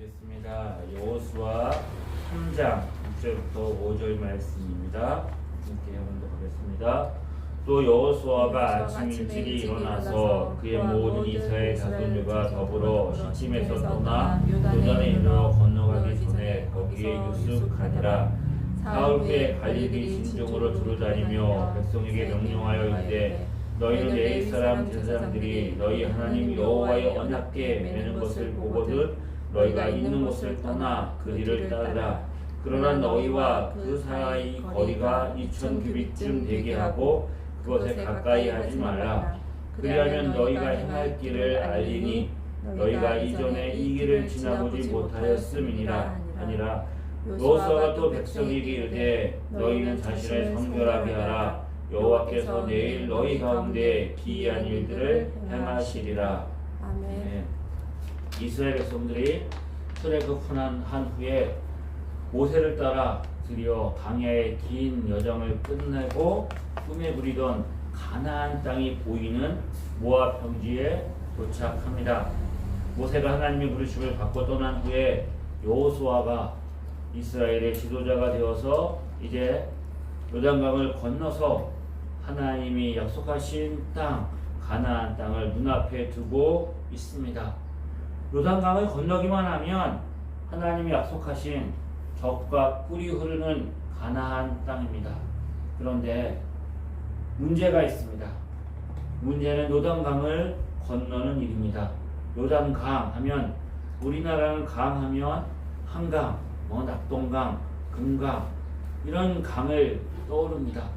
보겠습니다. 여호수아 3장 6절부터 5절 말씀입니다. 함께 한번 더 보겠습니다. 또 여호수아가 아침 일찍이 일어나서 그의 모든 이스라엘 자손들과 더불어 시팀에서 떠나 요단에 이르러 건너가기 전에 거기에 유숙하니라. 사흘 후에 갈릴리 진정으로 두루다니며 백성에게 명령하여 이르되 너희는 내 이스라엘 제사장들이 너희 하나님 여호와의 언약궤 매는 것을 보거든 너희가 있는 곳을 떠나 그 뒤를 따르라. 그러나 너희와 그 사이 거리가 2000규빗쯤 되게 하고 그것에 가까이 하지 말라. 그리하면 너희가 행할 길을 알리니 너희가 이전에 이 길을 지나보지 못하였음이니라 하니라. 여호수아가 또 백성에게 이르되 너희는 자신을 성결하게 하라. 여호와께서 내일 너희 가운데 기이한 일들을 행하시리라. 아멘. 이스라엘 백성들이 출애굽한 후에 모세를 따라 드디어 광야의 긴 여정을 끝내고 꿈에 부리던 가나안 땅이 보이는 모압 평지에 도착합니다. 모세가 하나님의 부르심을 받고 떠난 후에 여호수아가 이스라엘의 지도자가 되어서 이제 요단강을 건너서 하나님이 약속하신 땅 가나안 땅을 눈앞에 두고 있습니다. 요단강을 건너기만 하면 하나님이 약속하신 젖과 꿀이 흐르는 가나안 땅입니다. 그런데 문제가 있습니다. 문제는 요단강을 건너는 일입니다. 요단강 하면 우리나라는 강 하면 한강, 낙동강, 금강 이런 강을 떠오릅니다.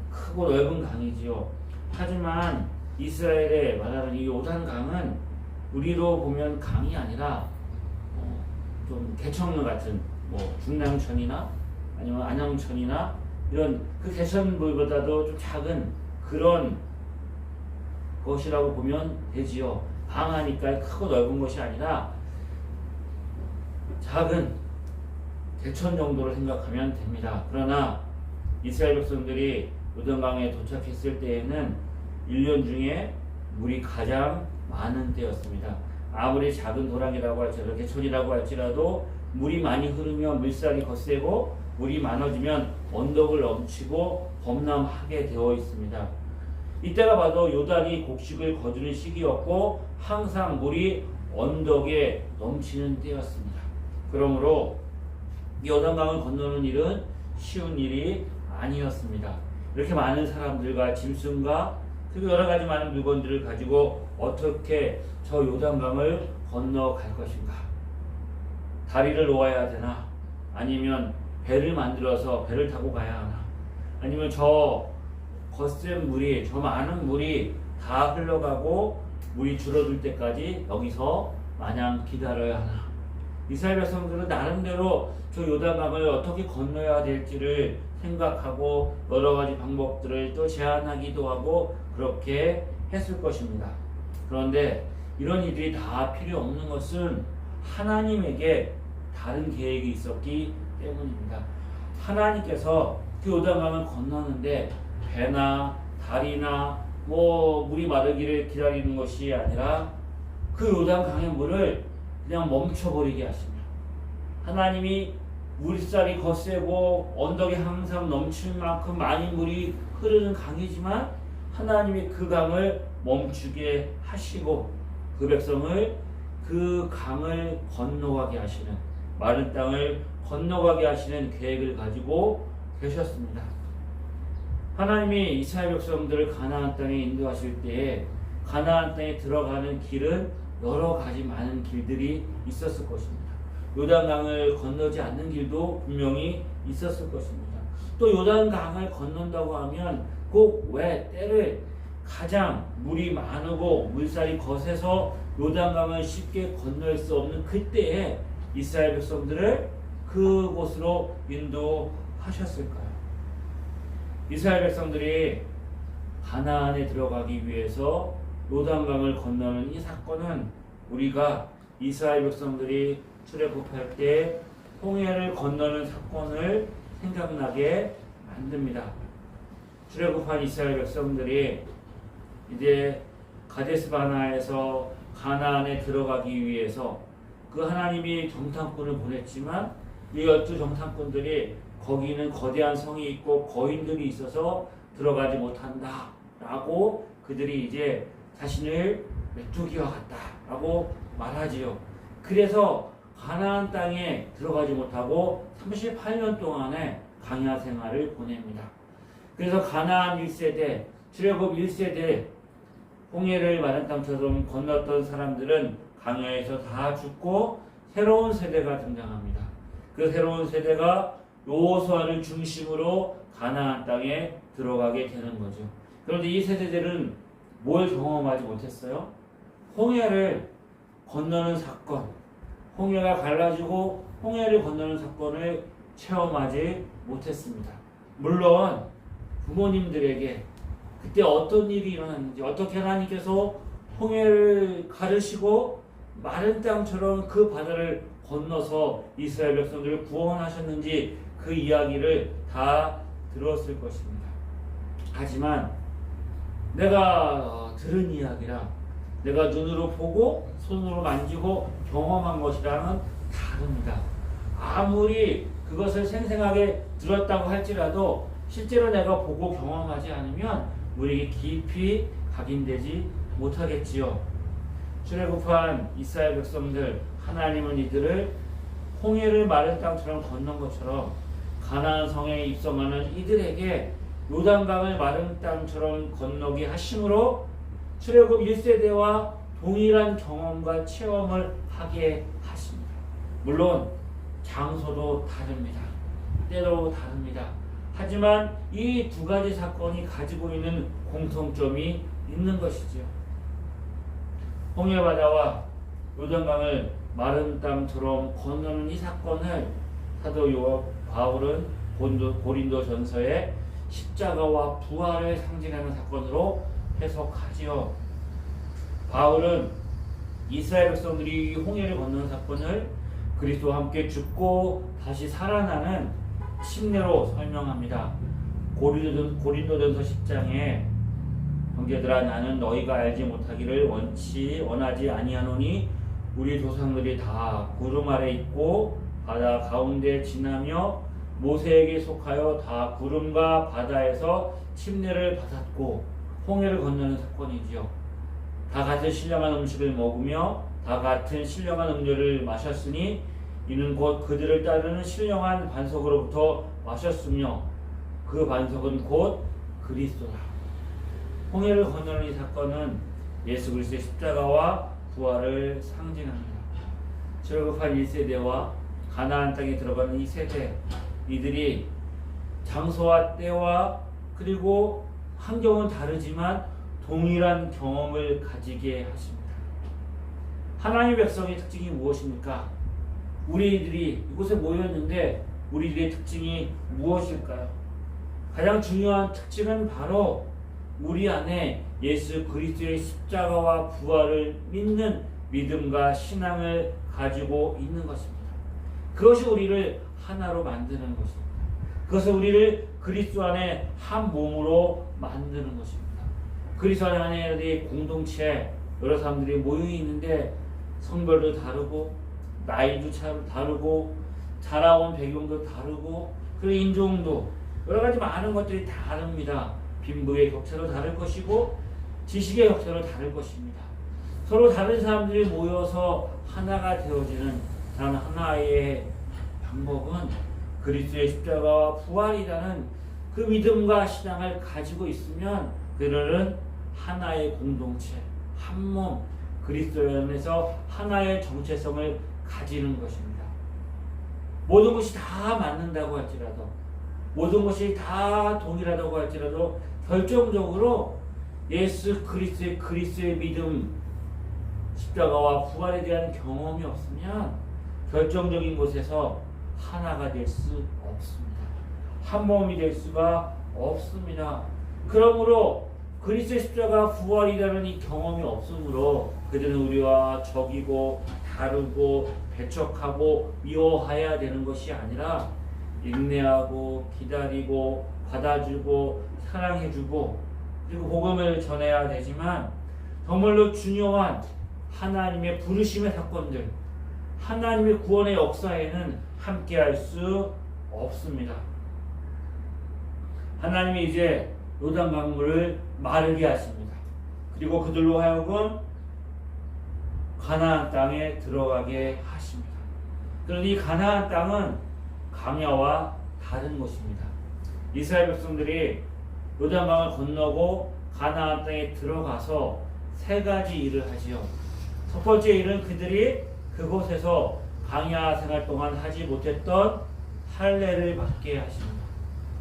크고 넓은 강이지요. 하지만 이스라엘에 말하는 이 요단강은 우리로 보면 강이 아니라 좀 개천물 같은 중랑천이나 아니면 안양천이나 이런 그 개천물보다도 좀 작은 그런 것이라고 보면 되지요. 강하니까 크고 넓은 것이 아니라 작은 개천 정도로 생각하면 됩니다. 그러나 이스라엘 백성들이 요단강에 도착했을 때에는 1년 중에 물이 가장 많은 때였습니다. 아무리 작은 도랑이라고 할지라도 개천이라고 할지라도 물이 많이 흐르면 물살이 거세고 물이 많아지면 언덕을 넘치고 범람하게 되어 있습니다. 이때가 봐도 요단이 곡식을 거두는 시기였고 항상 물이 언덕에 넘치는 때였습니다. 그러므로 요단강을 건너는 일은 쉬운 일이 아니었습니다. 이렇게 많은 사람들과 짐승과 그리고 여러 가지 많은 물건들을 가지고 어떻게 저 요단강을 건너갈 것인가? 다리를 놓아야 되나? 아니면 배를 만들어서 배를 타고 가야 하나? 아니면 저 거센 물이, 저 많은 물이 다 흘러가고 물이 줄어들 때까지 여기서 마냥 기다려야 하나? 이스라엘 백성들은 나름대로 저 요단강을 어떻게 건너야 될지를 생각하고 여러 가지 방법들을 또 제안하기도 하고 그렇게 했을 것입니다. 그런데 이런 일들이 다 필요 없는 것은 하나님에게 다른 계획이 있었기 때문입니다. 하나님께서 그 요단강을 건너는데 배나 다리나 물이 마르기를 기다리는 것이 아니라 그 요단강의 물을 그냥 멈춰버리게 하시며 하나님이 물살이 거세고 언덕이 항상 넘칠 만큼 많이 물이 흐르는 강이지만 하나님이 그 강을 멈추게 하시고 그 백성을 그 강을 건너가게 하시는 마른 땅을 건너가게 하시는 계획을 가지고 계셨습니다. 하나님이 이스라엘 백성들을 가나안 땅에 인도하실 때에 가나안 땅에 들어가는 길은 여러 가지 많은 길들이 있었을 것입니다. 요단강을 건너지 않는 길도 분명히 있었을 것입니다. 또 요단강을 건넌다고 하면 꼭 왜 때를 가장 물이 많고 물살이 거세서 요단강을 쉽게 건널 수 없는 그때에 이스라엘 백성들을 그곳으로 인도하셨을까요? 이스라엘 백성들이 가나안에 들어가기 위해서 요단강을 건너는 이 사건은 우리가 이스라엘 백성들이 출애굽할 때 홍해를 건너는 사건을 생각나게 만듭니다. 출애굽한 이스라엘 백성들이 이제 가데스 바나에서 가나안에 들어가기 위해서 그 하나님이 정탐꾼을 보냈지만 이 12 정탐꾼들이 거기는 거대한 성이 있고 거인들이 있어서 들어가지 못한다 라고 그들이 이제 자신을 메뚜기와 같다 라고 말하지요. 그래서 가나안 땅에 들어가지 못하고 38년 동안의 광야 생활을 보냅니다. 그래서 가나안 1세대, 출애굽 1세대 홍해를 마른 땅처럼 건넜던 사람들은 광야에서 다 죽고 새로운 세대가 등장합니다. 그 새로운 세대가 여호수아를 중심으로 가나안 땅에 들어가게 되는 거죠. 그런데 이 세대들은 뭘 경험하지 못했어요? 홍해를 건너는 사건, 홍해가 갈라지고 홍해를 건너는 사건을 체험하지 못했습니다. 물론 부모님들에게 그때 어떤 일이 일어났는지, 어떻게 하나님께서 홍해를 가르시고 마른 땅처럼 그 바다를 건너서 이스라엘 백성들을 구원하셨는지 그 이야기를 다 들었을 것입니다. 하지만 내가 들은 이야기라, 내가 눈으로 보고 손으로 만지고 경험한 것이랑은 다릅니다. 아무리 그것을 생생하게 들었다고 할지라도 실제로 내가 보고 경험하지 않으면 우리에게 깊이 각인되지 못하겠지요. 출애굽한 이스라엘 백성들, 하나님은 이들을 홍해를 마른 땅처럼 건넌 것처럼 가나안 성에 입성하는 이들에게 요단강을 마른 땅처럼 건너게 하심으로 출애굽 1세대와 동일한 경험과 체험을 하게 하십니다. 물론 장소도 다릅니다. 때도 다릅니다. 하지만 이 두 가지 사건이 가지고 있는 공통점이 있는 것이죠. 홍해바다와 요단강을 마른 땅처럼 건너는 이 사건을 사도 바울은 고린도전서에 십자가와 부활을 상징하는 사건으로 해석하지요. 바울은 이스라엘 백성들이 홍해를 건너는 사건을 그리스도와 함께 죽고 다시 살아나는 침례로 설명합니다. 고린도전서 10장에 형제들아, 나는 너희가 알지 못하기를 원하지 아니하노니 우리 조상들이 다 구름 아래 있고 바다 가운데 지나며 모세에게 속하여 다 구름과 바다에서 침례를 받았고, 홍해를 건너는 사건이지요. 다 같은 신령한 음식을 먹으며 다 같은 신령한 음료를 마셨으니 이는 곧 그들을 따르는 신령한 반석으로부터 마셨으며 그 반석은 곧 그리스도라. 홍해를 건너는 이 사건은 예수 그리스도의 십자가와 부활을 상징합니다. 출애굽한 1세대와 가나안 땅에 들어가는 이 세대, 이들이 장소와 때와 그리고 환경은 다르지만 동일한 경험을 가지게 하십니다. 하나님의 백성의 특징이 무엇입니까? 우리들이 이곳에 모였는데 우리들의 특징이 무엇일까요? 가장 중요한 특징은 바로 우리 안에 예수 그리스도의 십자가와 부활을 믿는 믿음과 신앙을 가지고 있는 것입니다. 그것이 우리를 하나로 만드는 것입니다. 그것은 우리를 그리스도 안에 한 몸으로 만드는 것입니다. 그리스도 안에 공동체, 여러 사람들이 모여 있는데 성별도 다르고 나이도 다르고 자라온 배경도 다르고 그리고 인종도 여러 가지 많은 것들이 다릅니다. 빈부의 격차도 다를 것이고 지식의 격차도 다를 것입니다. 서로 다른 사람들이 모여서 하나가 되어지는 단 하나의 방법은 그리스도의 십자가와 부활이라는 그 믿음과 신앙을 가지고 있으면 그들은 하나의 공동체, 한 몸, 그리스도 안에서 하나의 정체성을 가지는 것입니다. 모든 것이 다 맞는다고 할지라도, 모든 것이 다 동일하다고 할지라도 결정적으로 예수 그리스도의 믿음, 십자가와 부활에 대한 경험이 없으면 결정적인 곳에서 하나가 될 수 없습니다. 한 몸이 될 수가 없습니다. 그러므로 그리스도의 십자가 부활이라는 이 경험이 없으므로 그들은 우리와 적이고 다르고 배척하고 미워해야 되는 것이 아니라 인내하고 기다리고 받아주고 사랑해주고 그리고 복음을 전해야 되지만 정말로 중요한 하나님의 부르심의 사건들, 하나님의 구원의 역사에는 함께할 수 없습니다. 하나님이 이제 요단 강물을 마르게 하십니다. 그리고 그들로 하여금 가나안 땅에 들어가게 하십니다. 그런데 이 가나안 땅은 광야와 다른 곳입니다. 이스라엘 백성들이 요단강을 건너고 가나안 땅에 들어가서 세 가지 일을 하지요. 첫 번째 일은 그들이 그곳에서 광야 생활 동안 하지 못했던 할례를 받게 하십니다.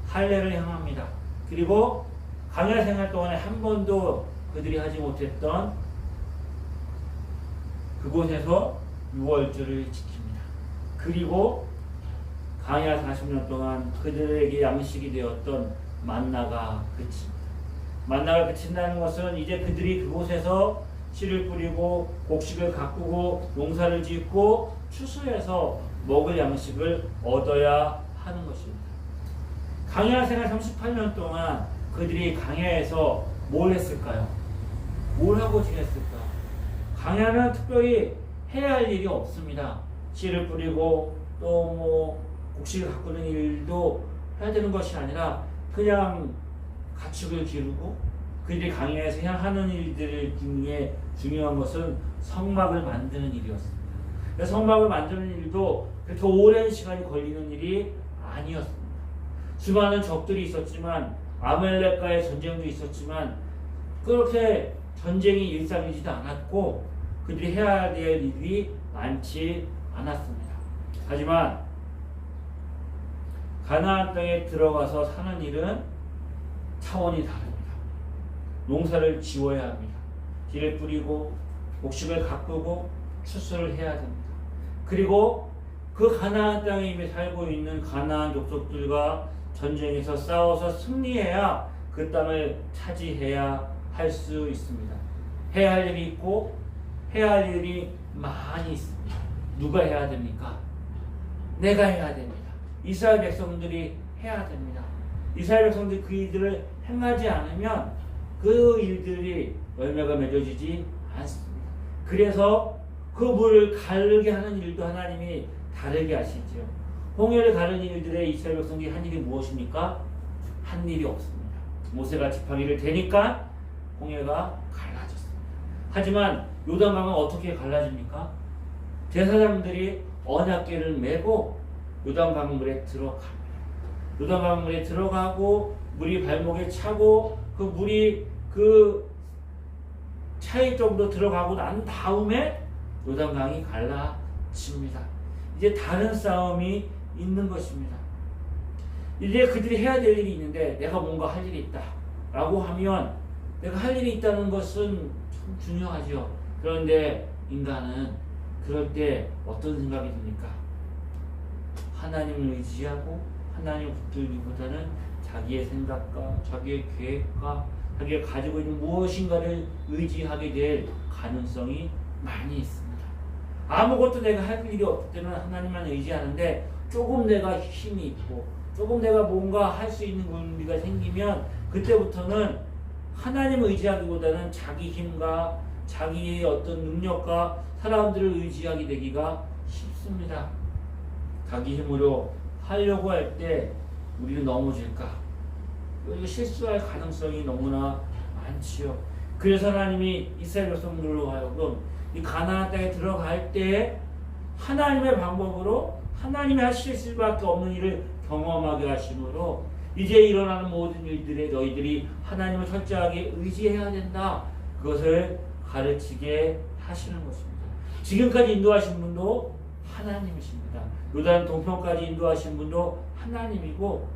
할례를 향합니다. 그리고 광야 생활 동안에 한 번도 그들이 하지 못했던 그곳에서 유월절을 지킵니다. 그리고 광야 40년 동안 그들에게 양식이 되었던 만나가 그칩니다. 만나가 그친다는 것은 이제 그들이 그곳에서 씨를 뿌리고 곡식을 가꾸고 농사를 짓고 추수해서 먹을 양식을 얻어야 하는 것입니다. 광야 생활 38년 동안 그들이 광야에서 뭘 했을까요? 뭘 하고 지냈을까? 광야는 특별히 해야 할 일이 없습니다. 씨를 뿌리고 또 뭐 곡식을 가꾸는 일도 해야 되는 것이 아니라 그냥 가축을 기르고 그들이 광야에서 그냥 하는 일들 중에 중요한 것은 성막을 만드는 일이었습니다. 성막을 만드는 일도 그렇게 오랜 시간이 걸리는 일이 아니었습니다. 수많은 적들이 있었지만 아말렉과의 전쟁도 있었지만 그렇게 전쟁이 일상이지도 않았고 그들이 해야 될 일이 많지 않았습니다. 하지만 가나안 땅에 들어가서 사는 일은 차원이 다릅니다. 농사를 지어야 합니다. 씨를 뿌리고 곡식을 가꾸고 추수를 해야 됩니다. 그리고 그 가나안 땅에 이미 살고 있는 가나안 족속들과 전쟁에서 싸워서 승리해야 그 땅을 차지해야 할 수 있습니다. 해야 할 일이 있고 해야 할 일이 많이 있습니다. 누가 해야 됩니까? 내가 해야 됩니다. 이스라엘 백성들이 해야 됩니다. 이스라엘 백성들이 그 일들을 행하지 않으면 그 일들이 열매가 맺어지지 않습니다. 그래서 그 물을 가르게 하는 일도 하나님이 다르게 하시죠. 홍해를 가르는 일들에 이스라엘 백성들이 한 일이 무엇입니까? 한 일이 없습니다. 모세가 지팡이를 대니까 홍해가 갈라졌습니다. 하지만 요단강은 어떻게 갈라집니까? 제사장들이 언약궤를 메고 요단강물에 들어갑니다. 요단강물에 들어가고 물이 발목에 차고 그 물이 그 차일 정도 들어가고 난 다음에 요단강이 갈라집니다. 이제 다른 싸움이 있는 것입니다. 이제 그들이 해야 될 일이 있는데 내가 뭔가 할 일이 있다 라고 하면 내가 할 일이 있다는 것은 참 중요하죠. 그런데 인간은 그럴 때 어떤 생각이 듭니까? 하나님을 의지하고 하나님을 붙들기보다는 자기의 생각과 자기의 계획과 자기가 가지고 있는 무엇인가를 의지하게 될 가능성이 많이 있습니다. 아무것도 내가 할 일이 없을 때는 하나님만 의지하는데 조금 내가 힘이 있고 조금 내가 뭔가 할 수 있는 권리가 생기면 그때부터는 하나님을 의지하기보다는 자기 힘과 자기의 어떤 능력과 사람들을 의지하게 되기가 쉽습니다. 자기 힘으로 하려고 할 때 우리는 넘어질까? 우리가 실수할 가능성이 너무나 많지요. 그래서 하나님이 이스라엘 백성들로 하여금 이 가나안 땅에 들어갈 때 하나님의 방법으로 하나님이 하실 수밖에 없는 일을 경험하게 하심으로 이제 일어나는 모든 일들에 너희들이 하나님을 철저하게 의지해야 된다. 그것을 가르치게 하시는 것입니다. 지금까지 인도하신 분도 하나님이십니다. 요단 동편까지 인도하신 분도 하나님이고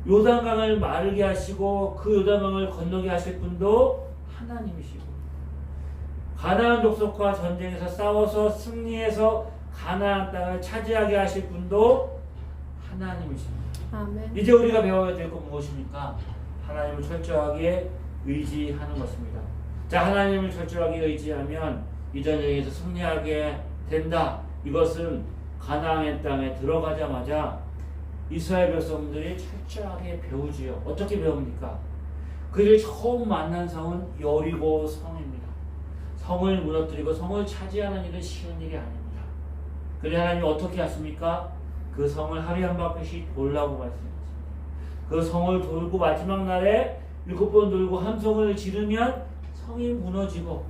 요단강을 마르게 하시고 그 요단강을 건너게 하실 분도 하나님이시고 가나안 족속과 전쟁에서 싸워서 승리해서 가나안 땅을 차지하게 하실 분도 하나님이십니다. 아멘. 이제 우리가 배워야 될 건 무엇입니까? 하나님을 철저하게 의지하는 것입니다. 자, 하나님을 철저하게 의지하면 이 전쟁에서 승리하게 된다. 이것은 가나안 땅에 들어가자마자 이스라엘 백성들이 철저하게 배우지요. 어떻게 배웁니까? 그를 처음 만난 성은 여리고 성입니다. 성을 무너뜨리고 성을 차지하는 일은 쉬운 일이 아닙니다. 그래 하나님이 어떻게 하십니까? 그 성을 하루에 한 바퀴씩 돌라고 말씀하십니다. 그 성을 돌고 마지막 날에 7번 돌고 함성을 지르면 성이 무너지고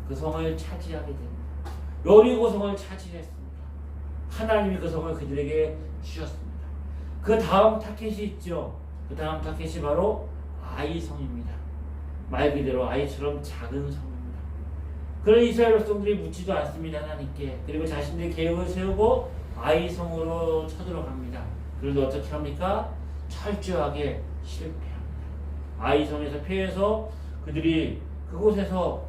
그 성을 차지하게 됩니다. 여리고 성을 차지했습니다. 하나님이 그 성을 그들에게 주셨습니다. 그 다음 타켓이 있죠. 그 다음 타켓이 바로 아이성입니다. 말 그대로 아이처럼 작은 성입니다. 그런 이스라엘 백성들이 묻지도 않습니다. 하나님께. 그리고 자신들의 계획을 세우고 아이성으로 쳐들어갑니다. 그런데 어떻게 합니까? 철저하게 실패합니다. 아이성에서 패해서 그들이 그곳에서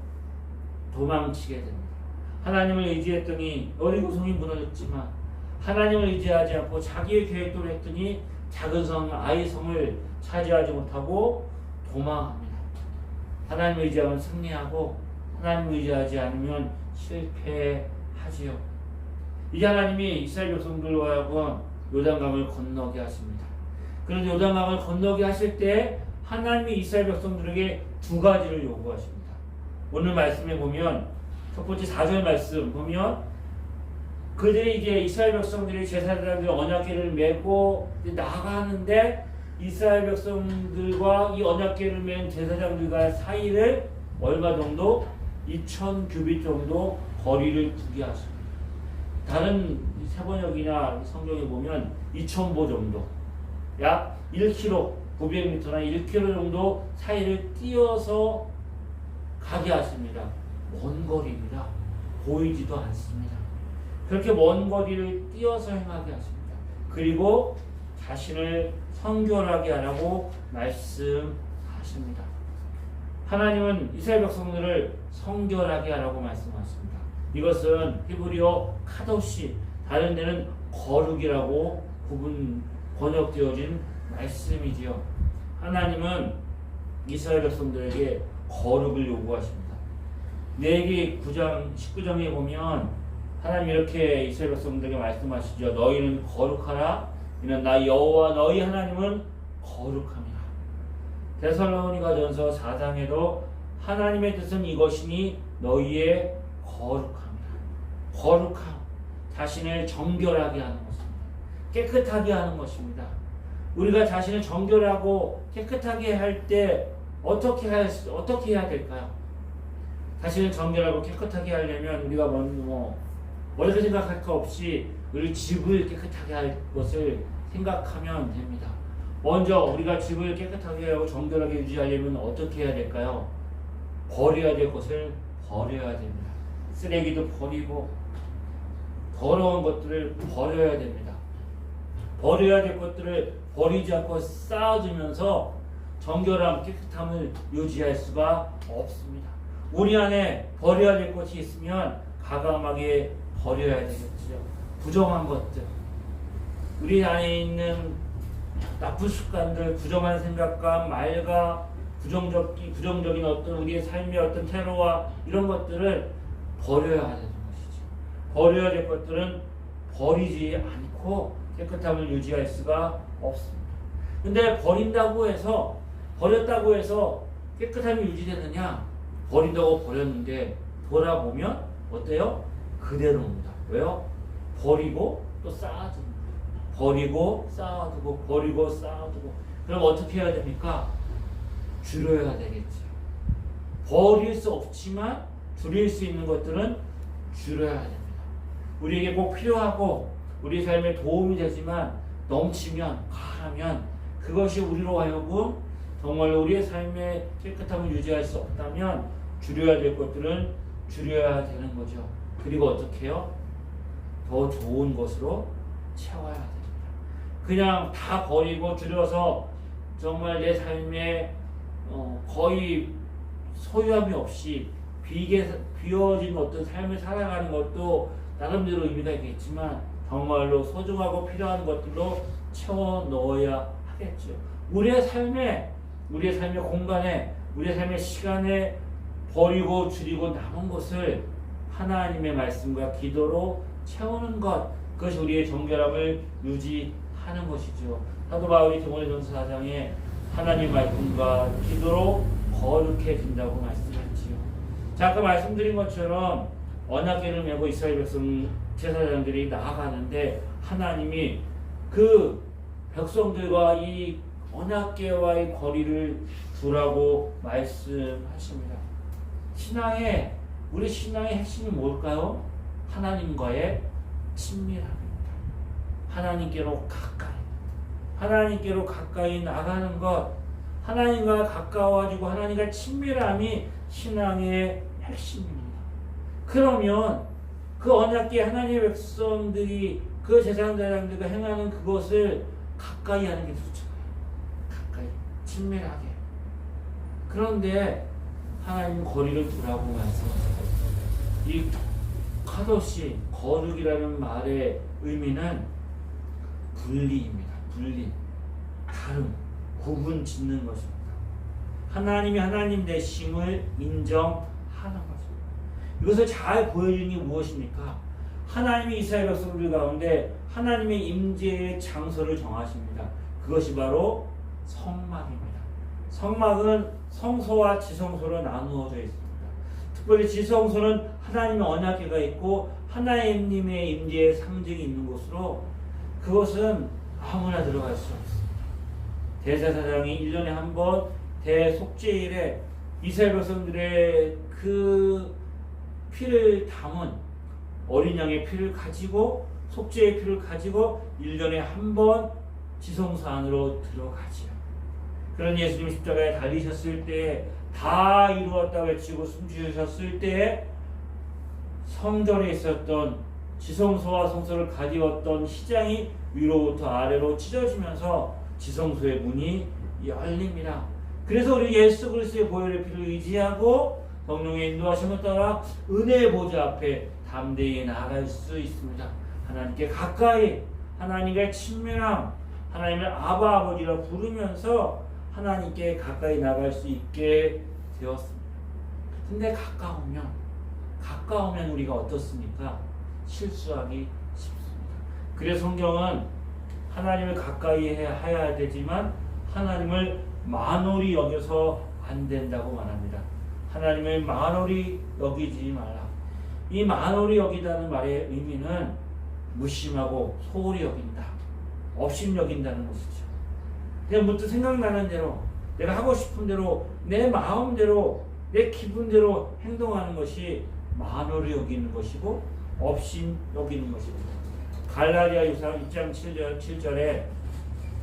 도망치게 됩니다. 하나님을 의지했더니 여리고성이 무너졌지만 하나님을 의지하지 않고 자기의 계획대로 했더니 작은 성 아이성을 차지하지 못하고 도망합니다. 하나님을 의지하면 승리하고 하나님을 의지하지 않으면 실패하지요. 이제 하나님이 이스라엘 백성들로 하여금 요단강을 건너게 하십니다. 그런데 요단강을 건너게 하실 때 하나님이 이스라엘 백성들에게 두 가지를 요구하십니다. 오늘 말씀에 보면 첫 번째 4절 말씀 보면 그들이 이제 이스라엘 백성들이 제사장들이 언약궤를 메고 나가는데 이스라엘 백성들과 이 언약궤를 맨 제사장들과 사이를 얼마 정도? 2000 규빗 정도 거리를 두게 하십니다. 다른 세번역이나 성경에 보면 2000보 정도, 약 1km, 900m나 1km 정도 사이를 띄어서 가게 하십니다. 먼 거리입니다. 보이지도 않습니다. 그렇게 먼 거리를 띄어서 행하게 하십니다. 그리고 자신을 성결하게 하라고 말씀하십니다. 하나님은 이스라엘 백성들을 성결하게 하라고 말씀하십니다. 이것은 히브리어 카도시, 다른 데는 거룩이라고 번역되어진 말씀이지요. 하나님은 이스라엘 백성들에게 거룩을 요구하십니다. 레위기 9장 19장에 보면 하나님 이렇게 이스라엘 백성들에게 말씀하시죠. 너희는 거룩하라. 이는 나 여호와 너희 하나님은 거룩함이라. 데살로니가전서 4장에도 하나님의 뜻은 이것이니 너희의 거룩함이라. 거룩함, 자신을 정결하게 하는 것입니다. 깨끗하게 하는 것입니다. 우리가 자신을 정결하고 깨끗하게 할 때 어떻게 해야 될까요? 자신을 정결하고 깨끗하게 하려면 우리가 어렵게 생각할 거 없이 우리 집을 깨끗하게 할 것을 생각하면 됩니다. 먼저 우리가 집을 깨끗하게 하고 정결하게 유지하려면 어떻게 해야 될까요? 버려야 될 것을 버려야 됩니다. 쓰레기도 버리고 더러운 것들을 버려야 됩니다. 버려야 될 것들을 버리지 않고 쌓아두면서 정결함, 깨끗함을 유지할 수가 없습니다. 우리 안에 버려야 될 것이 있으면 과감하게 버려야 되겠죠. 부정한 것들, 우리 안에 있는 나쁜 습관들, 부정한 생각과 말과 부정적인 어떤 우리의 삶의 어떤 태도와 이런 것들을 버려야 되는 것이죠. 버려야 될 것들은 버리지 않고 깨끗함을 유지할 수가 없습니다. 근데 버렸다고 해서 깨끗함이 유지되느냐? 버린다고 버렸는데 돌아보면 어때요? 그대로입니다. 왜요? 버리고 또 쌓아둡니다. 버리고 쌓아두고 버리고 쌓아두고. 그럼 어떻게 해야 됩니까? 줄여야 되겠죠. 버릴 수 없지만 줄일 수 있는 것들은 줄여야 됩니다. 우리에게 꼭 필요하고 우리 삶에 도움이 되지만 넘치면 가라면 그것이 우리로 하여금 정말로 우리의 삶의 깨끗함을 유지할 수 없다면 줄여야 될 것들은 줄여야 되는 거죠. 그리고 어떻게 해요? 더 좋은 것으로 채워야 됩니다. 그냥 다 버리고 줄여서 정말 내 삶에 거의 소유함이 없이 비워진 어떤 삶을 살아가는 것도 나름대로 의미가 있겠지만 정말로 소중하고 필요한 것들로 채워 넣어야 하겠죠. 우리의 삶의 공간에, 우리의 삶의 시간에 버리고 줄이고 남은 것을 하나님의 말씀과 기도로 채우는 것, 그것이 우리의 정결함을 유지하는 것이죠. 사도 바울이 디모데전서 4장에 하나님 말씀과 기도로 거룩해진다고 말씀했지요. 자, 아까 말씀드린 것처럼 언약궤를 메고 이스라엘 백성 제사장들이 나아가는데 하나님이 그 백성들과 이 언약궤와의 거리를 두라고 말씀하십니다. 우리 신앙의 핵심이 뭘까요? 하나님과의 친밀함입니다. 하나님께로 가까이 나가는 것, 하나님과 가까워지고 하나님과 친밀함이 신앙의 핵심입니다. 그러면 그 언약궤 하나님의 백성들이 그 제사장들과 행하는 그것을 가까이 하는 게 좋잖아요. 가까이, 친밀하게. 그런데 하나님 거리를 두라고 말씀하셨어요. 이 카도시, 거룩이라는 말의 의미는 분리입니다. 분리, 다름, 구분 짓는 것입니다. 하나님이 하나님 되심을 인정하는 것입니다. 이것을 잘 보여주는 게 무엇입니까? 하나님이 이스라엘 백성들 가운데 하나님의 임재의 장소를 정하십니다. 그것이 바로 성막입니다. 성막은 성소와 지성소로 나누어져 있습니다. 특별히 지성소는 하나님의 언약궤가 있고 하나님의 임재의 상징이 있는 곳으로 그것은 아무나 들어갈 수 없습니다. 대제사장이 1년에 한 번 대속죄일에 이스라엘 백성들의 그 피를 담은 어린 양의 피를 가지고 속죄의 피를 가지고 1년에 한 번 지성소 안으로 들어가지요. 그런 예수님 십자가에 달리셨을 때 다 이루었다 외치고 숨지으셨을 때 성전에 있었던 지성소와 성소를 가리웠던 시장이 위로부터 아래로 찢어지면서 지성소의 문이 열립니다. 그래서 우리 예수 그리스도의 보혈의 피를 의지하고 성령의 인도하심을 따라 은혜의 보좌 앞에 담대히 나아갈 수 있습니다. 하나님께 가까이, 하나님과의 친밀함, 하나님을 아바 아버지라 부르면서 하나님께 가까이 나갈 수 있게 되었습니다. 근데 가까우면 우리가 어떻습니까? 실수하기 쉽습니다. 그래서 성경은 하나님을 가까이 해야 되지만 하나님을 만홀히 여겨서 안 된다고 말합니다. 하나님을 만홀히 여기지 말라. 이 만홀히 여기다는 말의 의미는 무심하고 소홀히 여긴다, 업심 여긴다는 것이죠. 그냥 문득 생각나는 대로, 내가 하고 싶은 대로, 내 마음대로, 내 기분대로 행동하는 것이 만홀히 여기는 것이고 업심 여기는 것입니다. 갈라디아후서 2장 7절에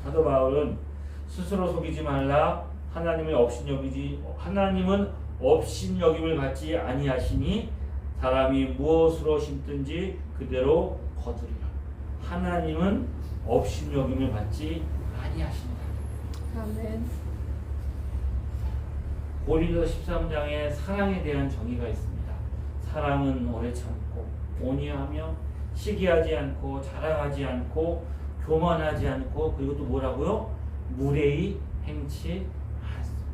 사도 바울은 스스로 속이지 말라. 하나님은 업심 여김을 받지 아니하시니 사람이 무엇으로 심든지 그대로 거두리라. 하나님은 업심 여김을 받지 아니하십니다. 아멘. 고린도 13장에 사랑에 대한 정의가 있습니다. 사랑은 오래 참고 온유하며 시기하지 않고 자랑하지 않고 교만하지 않고 그리고 또 뭐라고요? 무례히 행치 않습니다.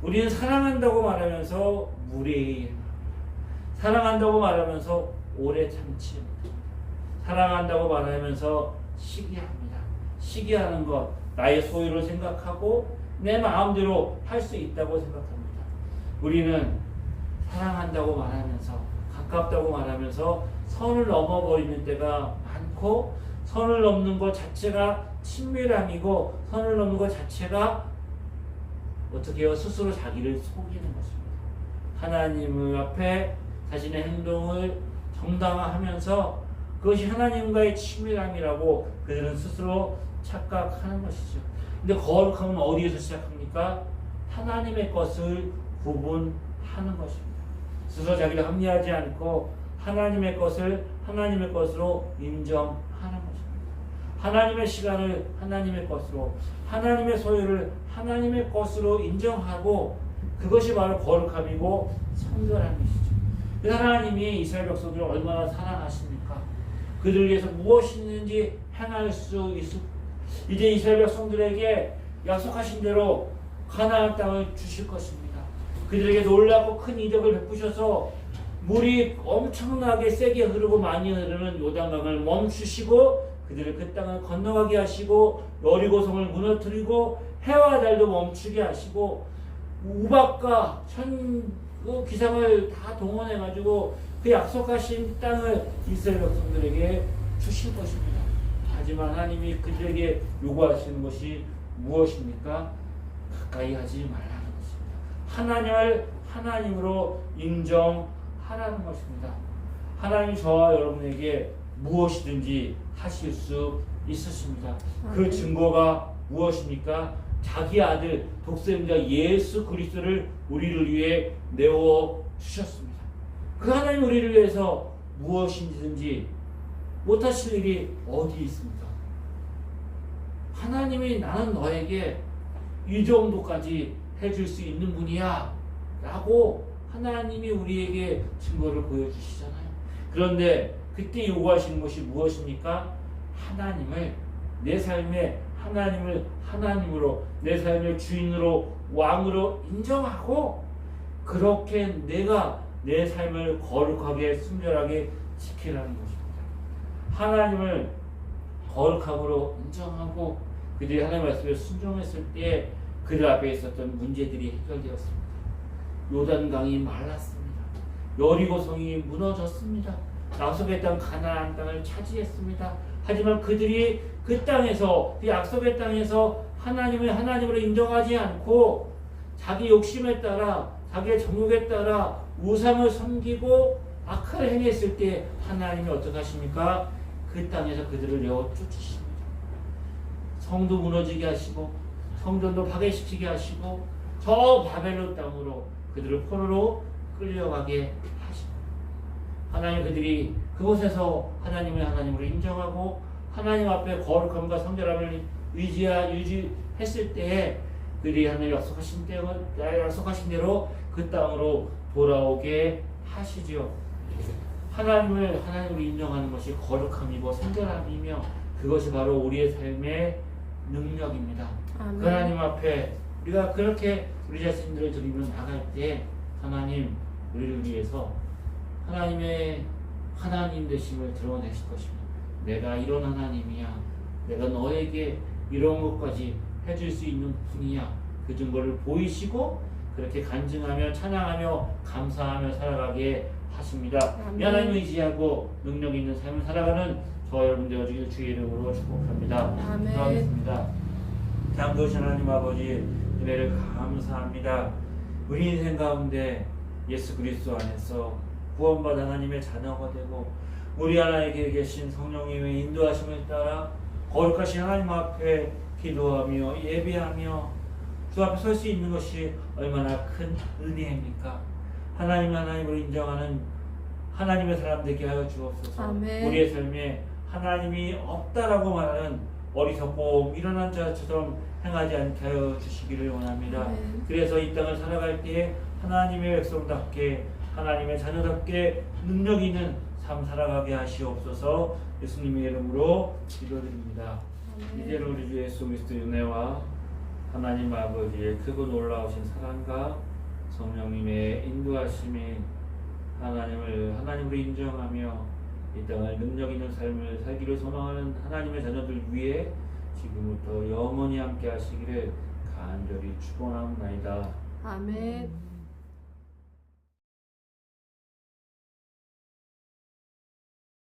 우리는 사랑한다고 말하면서 무례히 사랑한다고 말하면서 오래 참지 못합니다. 사랑한다고 말하면서 시기합니다. 시기하는 것, 나의 소유를 생각하고 내 마음대로 할 수 있다고 생각합니다. 우리는 사랑한다고 말하면서 가깝다고 말하면서 선을 넘어버리는 때가 많고 선을 넘는 것 자체가 친밀함이고 선을 넘는 것 자체가 어떻게 해요? 스스로 자기를 속이는 것입니다. 하나님 앞에 자신의 행동을 정당화하면서 그것이 하나님과의 친밀함이라고 그들은 스스로 착각하는 것이죠. 근데 거룩함은 어디에서 시작합니까? 하나님의 것을 구분하는 것입니다. 스스로 자기를 합리하지 않고 하나님의 것을 하나님의 것으로 인정하는 것입니다. 하나님의 시간을 하나님의 것으로, 하나님의 소유를 하나님의 것으로 인정하고 그것이 바로 거룩함이고 성결함이시죠. 하나님이 이스라엘 백성들을 얼마나 사랑하십니까? 그들을 위해서 무엇이 있는지 행할 수 있습니다. 이제 이스라엘 백성들에게 약속하신 대로 가나안 땅을 주실 것입니다. 그들에게 놀랍고 큰 이적을 베푸셔서 물이 엄청나게 세게 흐르고 많이 흐르는 요단강을 멈추시고 그들을 그 땅을 건너가게 하시고 여리고성을 무너뜨리고 해와 달도 멈추게 하시고 우박과 기상을 다 동원해가지고 그 약속하신 땅을 이스라엘 백성들에게 주실 것입니다. 하지만 하나님이 그들에게 요구하시는 것이 무엇입니까? 가까이 하지 말라는 것입니다. 하나님을 하나님으로 인정하라는 것입니다. 하나님 저와 여러분에게 무엇이든지 하실 수 있으십니다. 그 증거가 무엇입니까? 자기 아들 독생자 예수 그리스도를 우리를 위해 내어 주셨습니다. 그 하나님 우리를 위해서 무엇이든지 못하실 일이 어디 있습니까? 하나님이 나는 너에게 이 정도까지 해줄 수 있는 분이야 라고 하나님이 우리에게 증거를 보여주시잖아요. 그런데 그때 요구하시는 것이 무엇입니까? 하나님을 내 삶의 하나님을 하나님으로 내 삶의 주인으로 왕으로 인정하고 그렇게 내가 내 삶을 거룩하게 순결하게 지키라는 것입니다. 하나님을 거룩함으로 인정하고 그들이 하나님 말씀에 순종했을 때 그들 앞에 있었던 문제들이 해결되었습니다. 요단강이 말랐습니다. 여리고성이 무너졌습니다. 약속의 땅 가나안 땅을 차지했습니다. 하지만 그들이 그 땅에서 그 약속의 땅에서 하나님을 하나님으로 인정하지 않고 자기 욕심에 따라 자기의 정욕에 따라 우상을 섬기고 악을 행했을 때 하나님이 어떻게 하십니까? 그 땅에서 그들을 내어 쫓으십니다. 성도 무너지게 하시고 성전도 파괴시키게 하시고 저 바벨론 땅으로 그들을 포로로 끌려가게 하십니다. 하나님 그들이 그곳에서 하나님을 하나님으로 인정하고 하나님 앞에 거룩함과 성결함을 유지했을 때에 그들이 하나님 약속하신 대로 그 땅으로 돌아오게 하시지요. 하나님을 하나님으로 인정하는 것이 거룩함이고 성결함이며 그것이 바로 우리의 삶의 능력입니다. 그 하나님 앞에 우리가 그렇게 우리 자신들을 드리며 나갈 때 하나님 우리를 위해서 하나님의 하나님 되심을 드러내실 것입니다. 내가 이런 하나님이야. 내가 너에게 이런 것까지 해줄 수 있는 분이야. 그 증거를 보이시고 그렇게 간증하며 찬양하며 감사하며 살아가게 하십니다. 이 하나님을 의지하고 능력 있는 삶을 살아가는 저와 여러분 되어주길 주의 이름으로 축복합니다. 기도하겠습니다. 장도신 하나님 아버지 은혜를 감사합니다. 우리 인생 가운데 예수 그리스도 안에서 구원받은 하나님의 자녀가 되고 우리 하나님께 계신 성령님의 인도하심을 따라 거룩하신 하나님 앞에 기도하며 예배하며 주 앞에 설 수 있는 것이 얼마나 큰 은혜입니까? 하나님으로 인정하는 하나님의 사람 되게 하여 주옵소서. 아멘. 우리의 삶에 하나님이 없다라고 말하는 어리석고 미련한 자처럼 행하지 않게 하여 주시기를 원합니다. 아멘. 그래서 이 땅을 살아갈 때에 하나님의 백성답게 하나님의 자녀답게 능력 있는 삶 살아가게 하시옵소서. 예수님의 이름으로 기도드립니다. 이제는 우리 주 예수 그리스도의 은혜와 하나님 아버지의 크고 놀라우신 사랑과 성령님의 인도하심이 하나님을 하나님으로 인정하며 이 땅을 능력 있는 삶을 살기를 소망하는 하나님의 자녀들 위해 지금부터 영원히 함께 하시기를 간절히 축원합니다. 아멘.